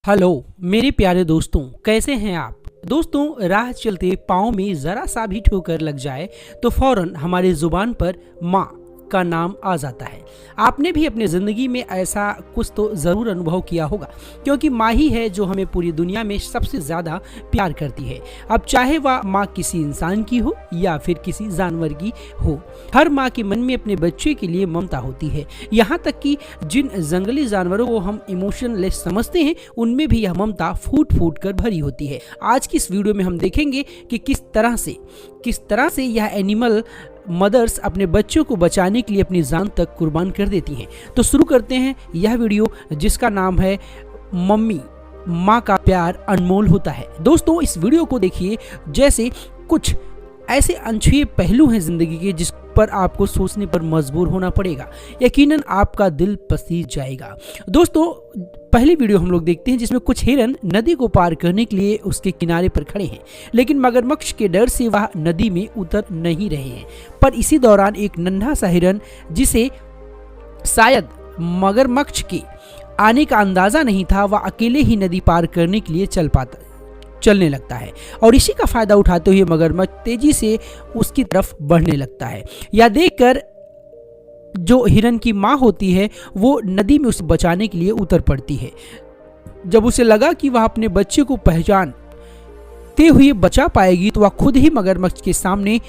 Hello मेरे प्यारे दोस्तों, कैसे हैं आप। दोस्तों, राह चलते पाँव में ज़रा सा भी ठोकर लग जाए तो फौरन हमारी ज़ुबान पर माँ का नाम आ जाता है। आपने भी अपनी ज़िंदगी में ऐसा कुछ तो ज़रूर अनुभव किया होगा, क्योंकि माँ ही है जो हमें पूरी दुनिया में सबसे ज़्यादा प्यार करती है। अब चाहे वह माँ किसी इंसान की हो या फिर किसी जानवर की हो, हर माँ के मन में अपने बच्चे के लिए ममता होती है। यहाँ तक कि जिन जंगली जानवरों को हम इमोशनलेस समझते हैं, उनमें भी यह ममता फूट फूट कर भरी होती है। आज की इस वीडियो में हम देखेंगे कि किस तरह से यह एनिमल मदर्स अपने बच्चों को बचाने के लिए अपनी जान तक कुर्बान कर देती हैं। तो शुरू करते हैं यह वीडियो, जिसका नाम है मम्मी, माँ का प्यार अनमोल होता है। दोस्तों, इस वीडियो को देखिए, जैसे कुछ ऐसे अनछुए पहलू हैं जिंदगी के जिस पर आपको सोचने पर मजबूर होना पड़ेगा। यकीनन आपका दिल पसीज जाएगा। दोस्तों, पहली वीडियो हम लोग देखते हैं जिसमें कुछ हिरन नदी को पार करने के लिए उसके किनारे पर खड़े हैं, लेकिन मगरमच्छ के डर से वह नदी में उतर नहीं रहे हैं। पर इसी दौरान एक नन्हा सा हिरन, जिसे शायद मगरमच्छ के आने का अंदाजा नहीं था, वह अकेले ही नदी पार करने के लिए चलने लगता है और इसी का फायदा उठाते हुए मगरमच्छ तेजी से उसकी तरफ बढ़ने लगता है। यह देखकर जो हिरन की माँ होती है वो नदी में उसे बचाने के लिए उतर पड़ती है। जब उसे लगा कि वह अपने बच्चे को पहचानते हुए बचा पाएगी, तो वह खुद ही मगरमच्छ के सामने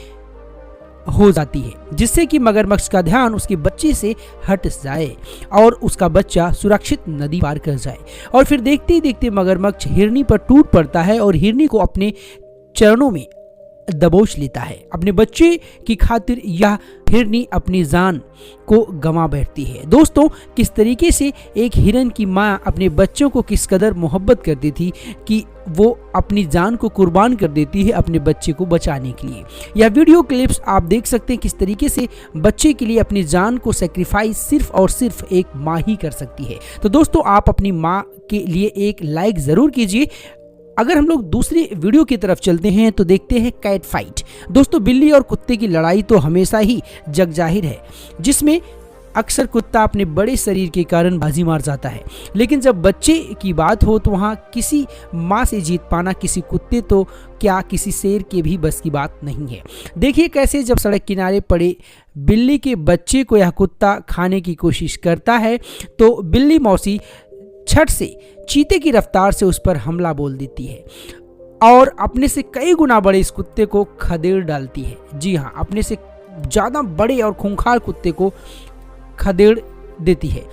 हो जाती है, जिससे कि मगरमच्छ का ध्यान उसके बच्चे से हट जाए और उसका बच्चा सुरक्षित नदी पार कर जाए। और फिर देखते ही देखते मगरमच्छ हिरनी पर टूट पड़ता है और हिरनी को अपने चरणों में दबोच लेता है। अपने बच्चे की खातिर यह हिरनी अपनी जान को गंवा बैठती है। दोस्तों, किस तरीके से एक हिरन की माँ अपने बच्चों को किस कदर मोहब्बत करती थी कि वो अपनी जान को कुर्बान कर देती है अपने बच्चे को बचाने के लिए। यह वीडियो क्लिप्स आप देख सकते हैं किस तरीके से बच्चे के लिए अपनी जान को सेक्रीफाइस सिर्फ और सिर्फ एक माँ ही कर सकती है। तो दोस्तों, आप अपनी माँ के लिए एक लाइक ज़रूर कीजिए। अगर हम लोग दूसरी वीडियो की तरफ चलते हैं तो देखते हैं कैट फाइट। दोस्तों, बिल्ली और कुत्ते की लड़ाई तो हमेशा ही जग जाहिर है, जिसमें अक्सर कुत्ता अपने बड़े शरीर के कारण बाजी मार जाता है, लेकिन जब बच्चे की बात हो तो वहाँ किसी माँ से जीत पाना किसी कुत्ते तो क्या किसी शेर के भी बस की बात नहीं है। देखिए कैसे जब सड़क किनारे पड़े बिल्ली के बच्चे को यह कुत्ता खाने की कोशिश करता है, तो बिल्ली मौसी छट से चीते की रफ्तार से उस पर हमला बोल देती है और अपने से कई गुना बड़े इस कुत्ते को खदेड़ डालती है। जी हाँ, अपने से ज़्यादा बड़े और खूंखार कुत्ते को खदेड़ देती है।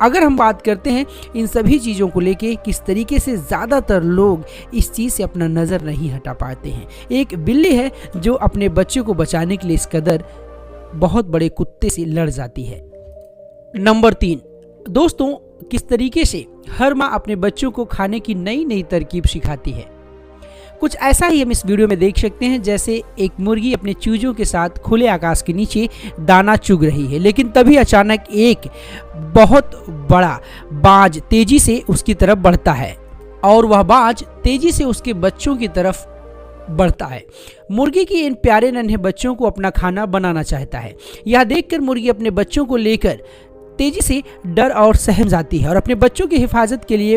अगर हम बात करते हैं इन सभी चीज़ों को लेके, किस तरीके से ज़्यादातर लोग इस चीज़ से अपना नज़र नहीं हटा पाते हैं। एक बिल्ली है जो अपने बच्चे को बचाने के लिए इस कदर बहुत बड़े कुत्ते से लड़ जाती है। नंबर 3, दोस्तों, किस तरीके से हर माँ अपने बच्चों को खाने की नई नई तरकीब सिखाती है। कुछ ऐसा ही हम इस वीडियो में देख सकते हैं, जैसे एक मुर्गी अपने चूजों के साथ खुले आकाश के नीचे दाना चुग रही है, लेकिन तभी अचानक एक बहुत बड़ा बाज तेजी से उसकी तरफ बढ़ता है और वह बाज तेजी से उसके बच्चों की तरफ बढ़ता है। मुर्गी की इन प्यारे नन्हे बच्चों को अपना खाना बनाना चाहता है। यह देखकर मुर्गी अपने बच्चों को लेकर तेजी से डर और सहम जाती है और अपने बच्चों की हिफाजत के लिए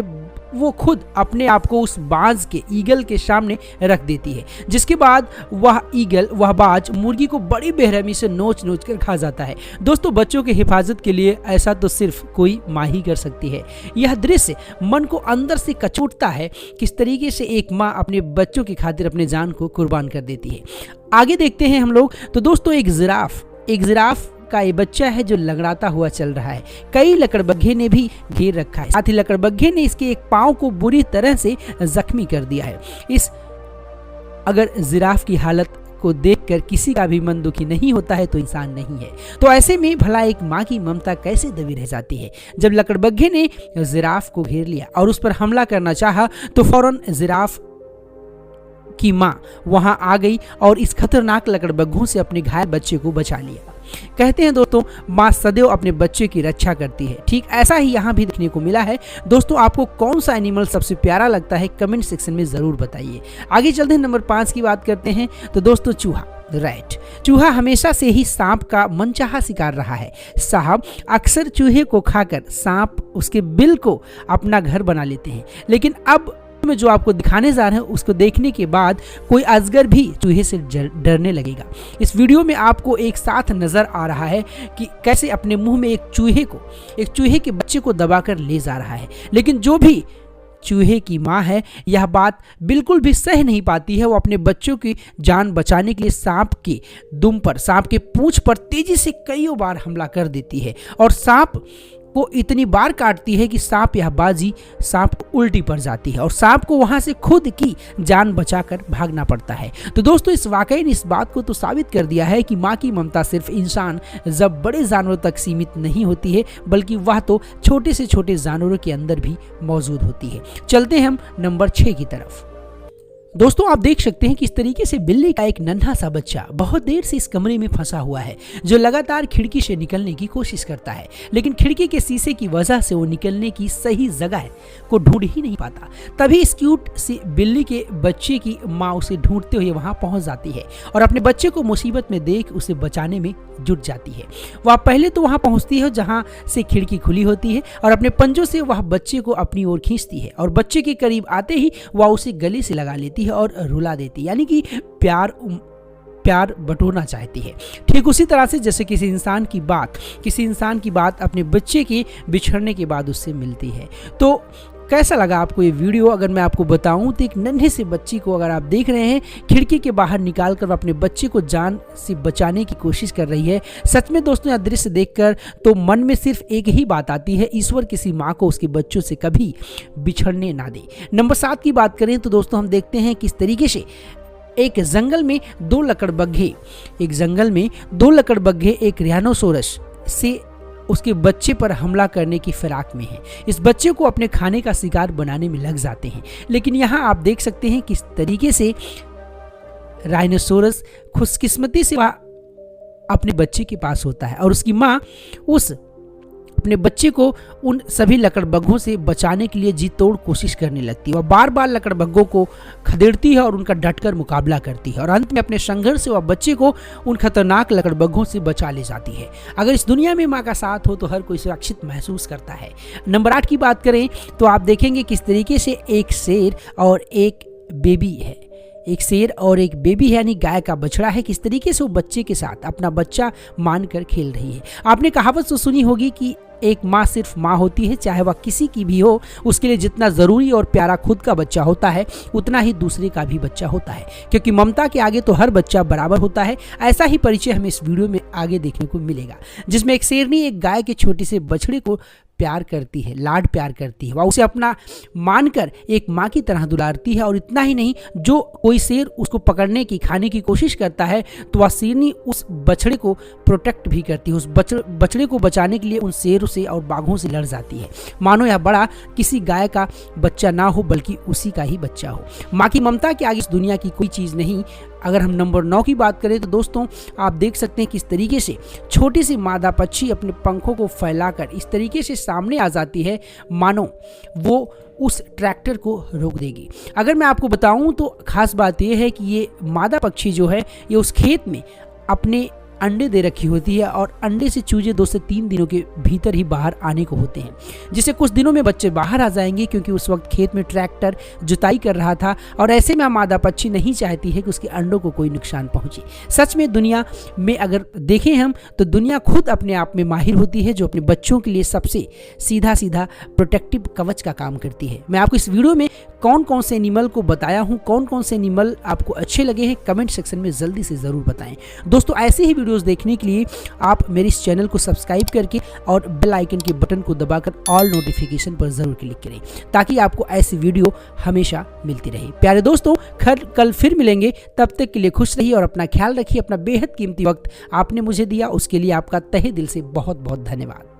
वो खुद अपने आप को उस बाज के ईगल के सामने रख देती है, जिसके बाद वह बाज मुर्गी को बड़ी बेरहमी से नोच नोच कर खा जाता है। दोस्तों, बच्चों की हिफाजत के लिए ऐसा तो सिर्फ कोई माँ ही कर सकती है। यह दृश्य मन को अंदर से कचोटता है, किस तरीके से एक माँ अपने बच्चों की खातिर अपने जान को कुर्बान कर देती है। आगे देखते हैं हम लोग। तो दोस्तों, एक जिराफ का ये बच्चा है जो लंगड़ाता हुआ चल रहा है। कई लकड़बग्घे ने भी घेर रखा है, साथ ही लकड़बग्घे ने इसके एक पांव को बुरी तरह से जख्मी कर दिया है। अगर जिराफ की हालत को देखकर किसी का भी मन दुखी नहीं होता है तो इंसान नहीं है। तो ऐसे में भला एक माँ की ममता कैसे दबी रह जाती है। जब लकड़बग्घे ने जिराफ को घेर लिया और उस पर हमला करना चाहा, तो फौरन जिराफ की माँ वहां आ गई और इस खतरनाक लकड़बग्घों से अपने घायल बच्चे को बचा लिया। कहते हैं दोस्तों, माँ सदैव अपने बच्चे की रक्षा करती है। ठीक ऐसा ही यहाँ भी देखने को मिला है। दोस्तों, आपको कौन सा एनिमल सबसे प्यारा लगता है, कमेंट सेक्शन में ज़रूर बताइए। आगे चलते हैं, नंबर 5 की बात करते हैं। तो दोस्तों, चूहा। राइट, चूहा हमेशा से ही सांप का मनचाहा शिकार रहा है साहब। अक्सर चूहे को खाकर सांप उसके बिल को अपना घर बना लेते हैं, लेकिन अब मैं जो आपको दिखाने जा रहे हैं उसको देखने के बाद कोई अजगर भी चूहे से डरने लगेगा। इस वीडियो में आपको एक साथ नजर आ रहा है कि कैसे अपने मुंह में एक चूहे के बच्चे को दबाकर ले जा रहा है, लेकिन जो भी चूहे की माँ है यह बात बिल्कुल भी सह नहीं पाती है। वो अपने बच्चों की जान बचाने के लिए सांप के दुम पर, सांप के पूंछ पर तेजी से कईयों बार हमला कर देती है और सांप को इतनी बार काटती है कि सांप यह बाजी सांप उल्टी पड़ जाती है और सांप को वहां से खुद की जान बचाकर भागना पड़ता है। तो दोस्तों, इस वाकये ने इस बात को तो साबित कर दिया है कि माँ की ममता सिर्फ इंसान जब बड़े जानवरों तक सीमित नहीं होती है, बल्कि वह तो छोटे से छोटे जानवरों के अंदर भी मौजूद होती है। चलते हैं हम नंबर 6 की तरफ। दोस्तों, आप देख सकते हैं कि इस तरीके से बिल्ली का एक नन्हा सा बच्चा बहुत देर से इस कमरे में फंसा हुआ है, जो लगातार खिड़की से निकलने की कोशिश करता है, लेकिन खिड़की के शीशे की वजह से वो निकलने की सही जगह को ढूंढ ही नहीं पाता। तभी इस क्यूट सी बिल्ली के बच्चे की माँ उसे ढूंढते हुए वहां पहुंच जाती है और अपने बच्चे को मुसीबत में देख उसे बचाने में जुट जाती है। वह पहले तो वहां पहुंचती है जहां से खिड़की खुली होती है और अपने पंजों से वह बच्चे को अपनी ओर खींचती है और बच्चे के करीब आते ही वह उसे गले से लगा लेती है और रुला देती है, यानी कि प्यार बटोरना चाहती है। ठीक उसी तरह से जैसे किसी इंसान की बात अपने बच्चे के बिछड़ने के बाद उससे मिलती है। तो कैसा लगा आपको ये वीडियो? अगर मैं आपको बताऊं तो एक नन्हे से बच्ची को अगर आप देख रहे हैं खिड़की के बाहर निकाल कर अपने बच्चे को जान से बचाने की कोशिश कर रही है। सच में दोस्तों, यह दृश्य देखकर तो मन में सिर्फ एक ही बात आती है, ईश्वर किसी माँ को उसके बच्चों से कभी बिछड़ने ना दे। नंबर 7 की बात करें तो दोस्तों, हम देखते हैं किस तरीके से एक जंगल में दो लकड़बग्घे एक राइनोसोरस से उसके बच्चे पर हमला करने की फिराक में है। इस बच्चे को अपने खाने का शिकार बनाने में लग जाते हैं, लेकिन यहाँ आप देख सकते हैं किस तरीके से राइनोसोरस खुशकिस्मती से वह अपने बच्चे के पास होता है और उसकी माँ उस अपने बच्चे को उन सभी लकड़बग्घों से बचाने के लिए जी तोड़ कोशिश करने लगती है। वह बार बार लकड़बग्घों को खदेड़ती है और उनका डटकर मुकाबला करती है और अंत में अपने संघर्ष से वह बच्चे को उन खतरनाक लकड़बग्घों से बचा ले जाती है। अगर इस दुनिया में माँ का साथ हो तो हर कोई सुरक्षित महसूस करता है। नंबर 8 की बात करें तो आप देखेंगे किस तरीके से एक शेर और एक बेबी है, यानी गाय का बछड़ा है, किस तरीके से वो बच्चे के साथ अपना बच्चा मानकर खेल रही है। आपने कहावत तो सुनी होगी कि एक माँ सिर्फ माँ होती है, चाहे वह किसी की भी हो। उसके लिए जितना ज़रूरी और प्यारा खुद का बच्चा होता है, उतना ही दूसरे का भी बच्चा होता है, क्योंकि ममता के आगे तो हर बच्चा बराबर होता है। ऐसा ही परिचय हमें इस वीडियो में आगे देखने को मिलेगा, जिसमें एक शेरनी एक गाय के छोटे से बछड़े को प्यार करती है, लाड प्यार करती है। वह उसे अपना मानकर एक माँ की तरह दुलारती है और इतना ही नहीं, जो कोई शेर उसको पकड़ने की खाने की कोशिश करता है तो वह शेरनी उस बछड़े को प्रोटेक्ट भी करती है, उस बछड़े को बचाने के लिए उन शेरों से और बाघों से लड़ जाती है, मानो यह बड़ा किसी गाय का बच्चा ना हो बल्कि उसी का ही बच्चा हो। माँ की ममता के आगे इस दुनिया की कोई चीज़ नहीं। अगर हम नंबर 9 की बात करें तो दोस्तों, आप देख सकते हैं किस तरीके से छोटी सी मादा पक्षी अपने पंखों को फैलाकर इस तरीके से सामने आ जाती है, मानो वो उस ट्रैक्टर को रोक देगी। अगर मैं आपको बताऊं तो खास बात यह है कि ये मादा पक्षी जो है ये उस खेत में अपने अंडे दे रखी होती है और अंडे से चूजे 2 से 3 दिनों के भीतर ही बाहर आने को होते हैं, जिससे कुछ दिनों में बच्चे बाहर आ जाएंगे, क्योंकि उस वक्त खेत में ट्रैक्टर जुताई कर रहा था और ऐसे में मादा पक्षी नहीं चाहती है कि उसके अंडों को कोई नुकसान पहुंचे। सच में दुनिया में अगर देखें हम तो दुनिया खुद अपने आप में माहिर होती है, जो अपने बच्चों के लिए सबसे सीधा प्रोटेक्टिव कवच का काम करती है। मैं आपको इस वीडियो में कौन कौन से एनिमल को बताया हूँ, कौन कौन से एनिमल आपको अच्छे लगे हैं, कमेंट सेक्शन में जल्दी से ज़रूर बताएं। दोस्तों, ऐसे ही वीडियोस देखने के लिए आप मेरे इस चैनल को सब्सक्राइब करके और बेल आइकन के बटन को दबाकर ऑल नोटिफिकेशन पर ज़रूर क्लिक करें, ताकि आपको ऐसी वीडियो हमेशा मिलती रहे। प्यारे दोस्तों, कल फिर मिलेंगे, तब तक के लिए खुश रहिए और अपना ख्याल रखिए। अपना बेहद कीमती वक्त आपने मुझे दिया, उसके लिए आपका तहे दिल से बहुत बहुत धन्यवाद।